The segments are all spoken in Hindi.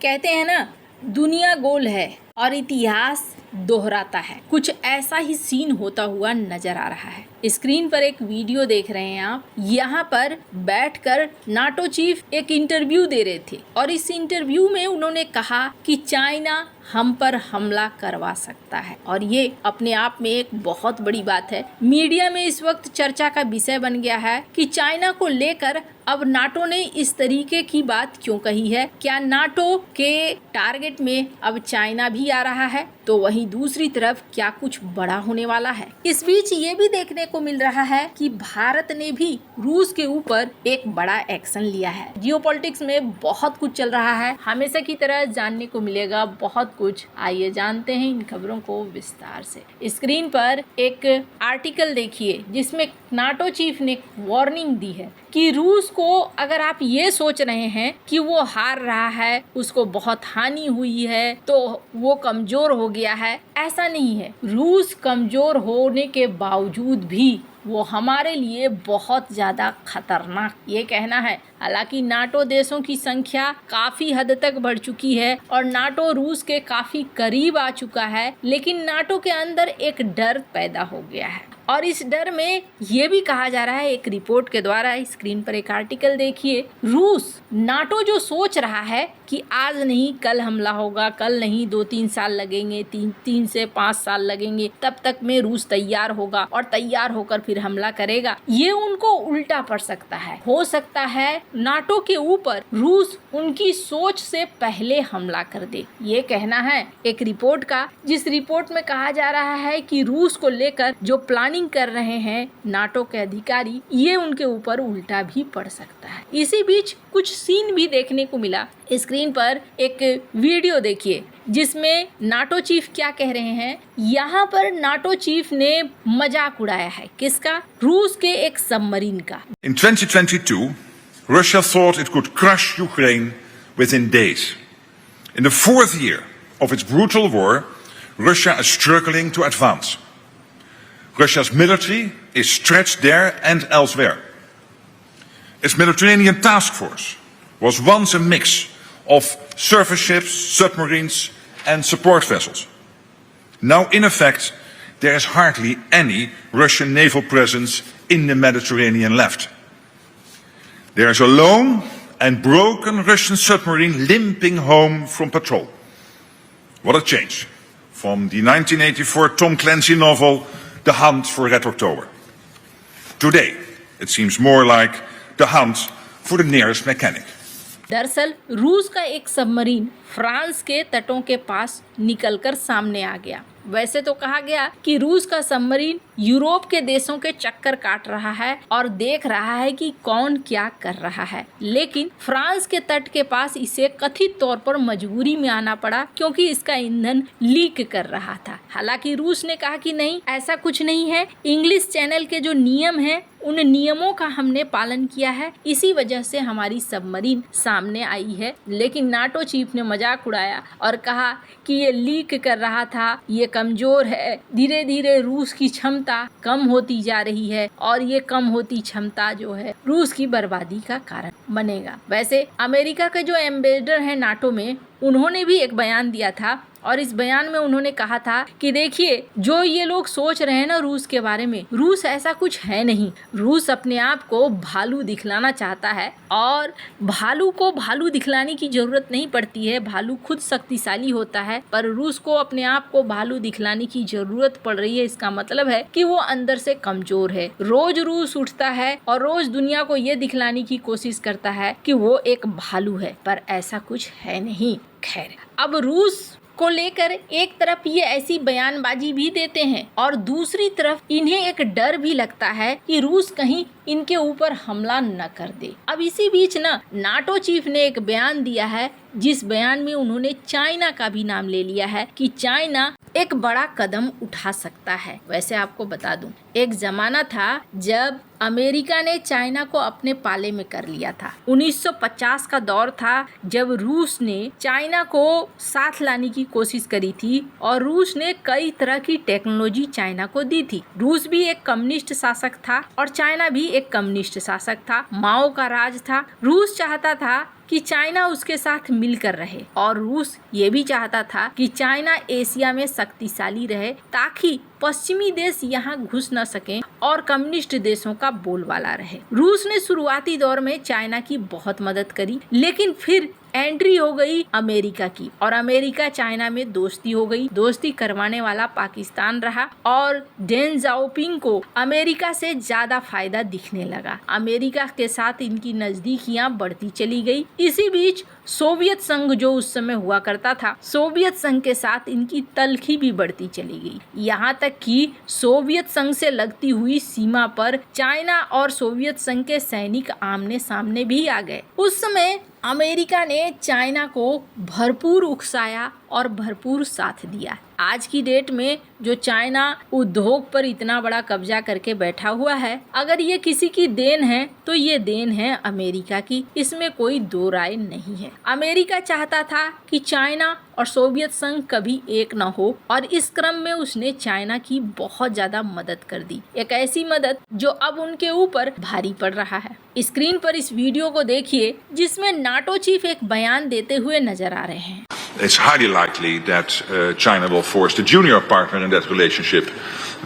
कहते हैं ना, दुनिया गोल है और इतिहास दोहराता है। कुछ ऐसा ही सीन होता हुआ नजर आ रहा है। स्क्रीन पर एक वीडियो देख रहे हैं आप। यहाँ पर बैठकर नाटो चीफ एक इंटरव्यू दे रहे थे और इस इंटरव्यू में उन्होंने कहा कि चाइना हम पर हमला करवा सकता है और ये अपने आप में एक बहुत बड़ी बात है। मीडिया में इस वक्त चर्चा का विषय बन गया है कि चाइना को लेकर अब नाटो ने इस तरीके की बात क्यों कही है। क्या नाटो के टारगेट में अब चाइना भी आ रहा है? तो वहीं दूसरी तरफ क्या कुछ बड़ा होने वाला है? इस बीच ये भी देखने को मिल रहा है कि भारत ने भी रूस के ऊपर एक बड़ा एक्शन लिया है। जियोपॉलिटिक्स में बहुत कुछ चल रहा है, हमेशा की तरह जानने को मिलेगा बहुत कुछ। आइए जानते हैं इन खबरों को विस्तार से। स्क्रीन पर एक आर्टिकल देखिए जिसमें नाटो चीफ ने वार्निंग दी है कि रूस को अगर आप ये सोच रहे हैं कि वो हार रहा है, उसको बहुत हानि हुई है, तो वो कमजोर हो गया है, ऐसा नहीं है। रूस कमजोर होने के बावजूद भी वो हमारे लिए बहुत ज़्यादा खतरनाक ये कहना है। हालांकि नाटो देशों की संख्या काफ़ी हद तक बढ़ चुकी है और नाटो रूस के काफ़ी करीब आ चुका है, लेकिन नाटो के अंदर एक डर पैदा हो गया है और इस डर में ये भी कहा जा रहा है एक रिपोर्ट के द्वारा। स्क्रीन पर एक आर्टिकल देखिए। रूस नाटो जो सोच रहा है कि आज नहीं कल हमला होगा, कल नहीं 2-3 साल लगेंगे, 3 से 5 साल लगेंगे, तब तक में रूस तैयार होगा और तैयार होकर फिर हमला करेगा, ये उनको उल्टा पड़ सकता है। हो सकता है नाटो के ऊपर रूस उनकी सोच से पहले हमला कर दे, ये कहना है एक रिपोर्ट का, जिस रिपोर्ट में कहा जा रहा है कि रूस को लेकर जो प्लानिंग कर रहे हैं नाटो के अधिकारी, ये उनके ऊपर उल्टा भी पड़ सकता है। इसी बीच कुछ सीन भी देखने को मिला। स्क्रीन पर एक वीडियो देखिए जिसमें नाटो चीफ क्या कह रहे हैं। यहाँ पर नाटो चीफ ने मजाक उड़ाया है, किसका? रूस के एक सबमरीन का। In 2022, Russia thought it could crush Ukraine within days. In the 4th year of its brutal war, Russia is struggling to advance. Russia's military is stretched there and elsewhere. Its Mediterranean task force was once a mix of surface ships, submarines and support vessels. Now, in effect, there is hardly any Russian naval presence in the Mediterranean left. There is a lone and broken Russian submarine limping home from patrol. What a change from the 1984 Tom Clancy novel, The Hunt for Red October. Today, it seems more like the hunt for the nearest mechanic. दरअसल रूस का एक सबमरीन फ्रांस के तटों के पास निकलकर सामने आ गया। वैसे तो कहा गया कि रूस का सबमरीन यूरोप के देशों के चक्कर काट रहा है और देख रहा है कि कौन क्या कर रहा है, लेकिन फ्रांस के तट के पास इसे कथित तौर पर मजबूरी में आना पड़ा क्योंकि इसका ईंधन लीक कर रहा था। हालांकि रूस ने कहा कि नहीं, ऐसा कुछ नहीं है, इंग्लिश चैनल के जो नियम हैं उन नियमों का हमने पालन किया है, इसी वजह से हमारी सबमरीन सामने आई है। लेकिन नाटो चीफ ने मजाक उड़ाया और कहा कि ये लीक कर रहा था, ये कमजोर है, धीरे धीरे रूस की क्षमता कम होती जा रही है और ये कम होती क्षमता जो है रूस की बर्बादी का कारण बनेगा। वैसे अमेरिका के जो एम्बेसडर हैं नाटो में, उन्होंने भी एक बयान दिया था और इस बयान में उन्होंने कहा था कि देखिए, जो ये लोग सोच रहे हैं ना रूस के बारे में, रूस ऐसा कुछ है नहीं। रूस अपने आप को भालू दिखलाना चाहता है और भालू को भालू दिखलाने की जरूरत नहीं पड़ती है, भालू खुद शक्तिशाली होता है, पर रूस को अपने आप को भालू दिखलाने की जरूरत पड़ रही है। इसका मतलब है कि वो अंदर से कमजोर है। रोज रूस उठता है और रोज दुनिया को ये दिखलाने की कोशिश करता है कि वो एक भालू है, पर ऐसा कुछ है नहीं। खैर, अब रूस को लेकर एक तरफ ये ऐसी बयानबाजी भी देते हैं और दूसरी तरफ इन्हें एक डर भी लगता है कि रूस कहीं इनके ऊपर हमला न कर दे। अब इसी बीच नाटो चीफ ने एक बयान दिया है, जिस बयान में उन्होंने चाइना का भी नाम ले लिया है कि चाइना एक बड़ा कदम उठा सकता है। वैसे आपको बता दूं, एक जमाना था जब अमेरिका ने चाइना को अपने पाले में कर लिया था। 1950 का दौर था जब रूस ने चाइना को साथ लाने की कोशिश करी थी और रूस ने कई तरह की टेक्नोलॉजी चाइना को दी थी। रूस भी एक कम्युनिस्ट शासक था और चाइना भी एक कम्युनिस्ट शासक था। माओ का राज था। रूस चाहता था कि चाइना उसके साथ मिलकर रहे और रूस ये भी चाहता था कि चाइना एशिया में शक्तिशाली रहे ताकि पश्चिमी देश यहाँ घुस न सकें और कम्युनिस्ट देशों का बोलबाला रहे। रूस ने शुरुआती दौर में चाइना की बहुत मदद करी, लेकिन फिर एंट्री हो गई अमेरिका की और अमेरिका चाइना में दोस्ती हो गई। दोस्ती करवाने वाला पाकिस्तान रहा और डेन जाओपिंग को अमेरिका से ज्यादा फायदा दिखने लगा। अमेरिका के साथ इनकी नजदीकियां बढ़ती चली गई। इसी बीच सोवियत संघ जो उस समय हुआ करता था, सोवियत संघ के साथ इनकी तल्खी भी बढ़ती चली गई। यहाँ तक कि सोवियत संघ से लगती हुई सीमा पर चाइना और सोवियत संघ के सैनिक आमने सामने भी आ गए। उस समय अमेरिका ने चाइना को भरपूर उकसाया और भरपूर साथ दिया। आज की डेट में जो चाइना उद्योग पर इतना बड़ा कब्जा करके बैठा हुआ है, अगर ये किसी की देन है तो ये देन है अमेरिका की, इसमें कोई दो राय नहीं है। अमेरिका चाहता था कि चाइना और सोवियत संघ कभी एक न हो और इस क्रम में उसने चाइना की बहुत ज्यादा मदद कर दी, एक ऐसी मदद जो अब उनके ऊपर भारी पड़ रहा है। स्क्रीन पर इस वीडियो को देखिए जिसमें नाटो चीफ एक बयान देते हुए नजर आ रहे हैं। It's highly likely that China will force the junior partner in that relationship,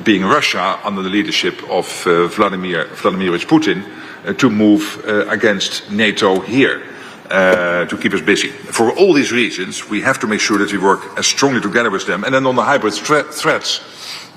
being Russia, under the leadership of Vladimirovich Putin, to move against NATO here, to keep us busy. For all these reasons, we have to make sure that we work as strongly together with them. And then on the hybrid threats,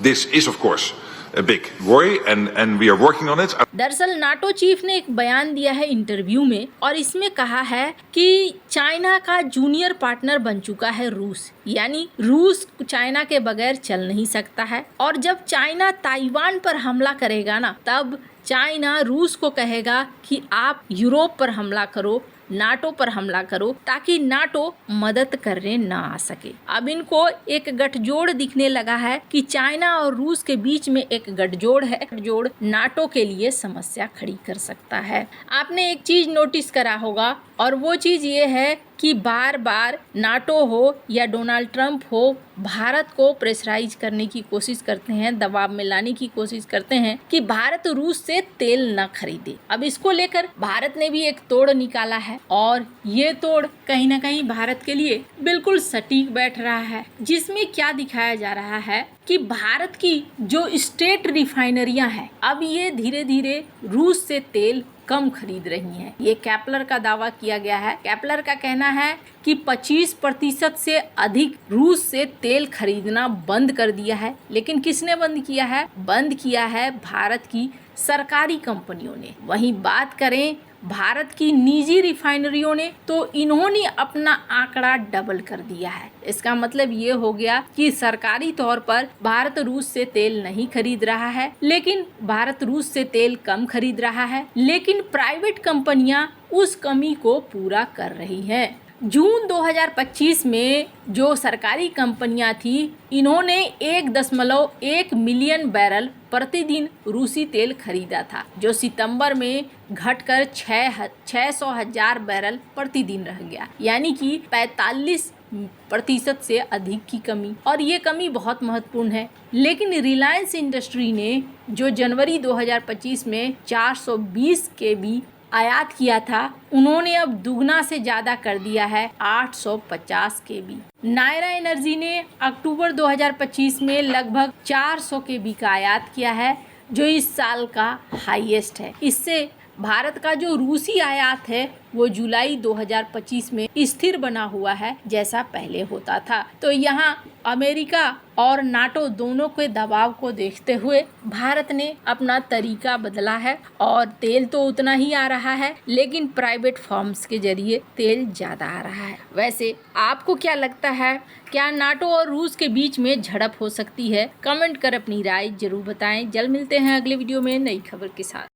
this is, of course, a big worry and we are working on it. दरअसल नाटो चीफ ने एक बयान दिया है इंटरव्यू में और इसमें कहा है कि चाइना का जूनियर पार्टनर बन चुका है रूस, यानी रूस चाइना के बगैर चल नहीं सकता है। और जब चाइना ताइवान पर हमला करेगा ना, तब चाइना रूस को कहेगा कि आप यूरोप पर हमला करो, नाटो पर हमला करो, ताकि नाटो मदद करने ना आ सके। अब इनको एक गठजोड़ दिखने लगा है कि चाइना और रूस के बीच में एक गठजोड़ है। गठजोड़ नाटो के लिए समस्या खड़ी कर सकता है। आपने एक चीज नोटिस करा होगा और वो चीज ये है कि बार बार नाटो हो या डोनाल्ड ट्रंप हो, भारत को प्रेशराइज करने की कोशिश करते हैं, दबाव में लाने की कोशिश करते हैं कि भारत रूस से तेल न खरीदे। अब इसको लेकर भारत ने भी एक तोड़ निकाला है और ये तोड़ कहीं ना कहीं भारत के लिए बिल्कुल सटीक बैठ रहा है, जिसमें क्या दिखाया जा रहा है कि भारत की जो स्टेट रिफाइनरियां हैं, अब ये धीरे धीरे रूस से तेल कम खरीद रही हैं। ये केपलर का दावा किया गया है। केपलर का कहना है कि 25% से अधिक रूस से तेल खरीदना बंद कर दिया है। लेकिन किसने बंद किया है? बंद किया है भारत की सरकारी कंपनियों ने। वहीं बात करें भारत की निजी रिफाइनरियों ने, तो इन्होंने अपना आंकड़ा डबल कर दिया है। इसका मतलब ये हो गया कि सरकारी तौर पर भारत रूस से तेल नहीं खरीद रहा है, लेकिन भारत रूस से तेल कम खरीद रहा है, लेकिन प्राइवेट कंपनियां उस कमी को पूरा कर रही हैं। जून 2025 में जो सरकारी कंपनियां थी, इन्होंने 1.1 मिलियन बैरल प्रतिदिन रूसी तेल खरीदा था, जो सितंबर में घटकर 600,000 बैरल प्रतिदिन रह गया, यानी कि 45% से अधिक की कमी। और ये कमी बहुत महत्वपूर्ण है। लेकिन रिलायंस इंडस्ट्री ने जो जनवरी 2025 में 420 kb आयात किया था, उन्होंने अब दुगना से ज्यादा कर दिया है, 850 kb। नायरा एनर्जी ने अक्टूबर 2025 में लगभग 400 kb का आयात किया है, जो इस साल का हाईएस्ट है। इससे भारत का जो रूसी आयात है वो जुलाई 2025 में स्थिर बना हुआ है, जैसा पहले होता था। तो यहाँ अमेरिका और नाटो दोनों के दबाव को देखते हुए भारत ने अपना तरीका बदला है और तेल तो उतना ही आ रहा है, लेकिन प्राइवेट फर्म्स के जरिए तेल ज़्यादा आ रहा है। वैसे आपको क्या लगता है, क्या नाटो और रूस के बीच में झड़प हो सकती है? कमेंट कर अपनी राय जरूर बताएं। जल्द मिलते हैं अगले वीडियो में नई खबर के साथ।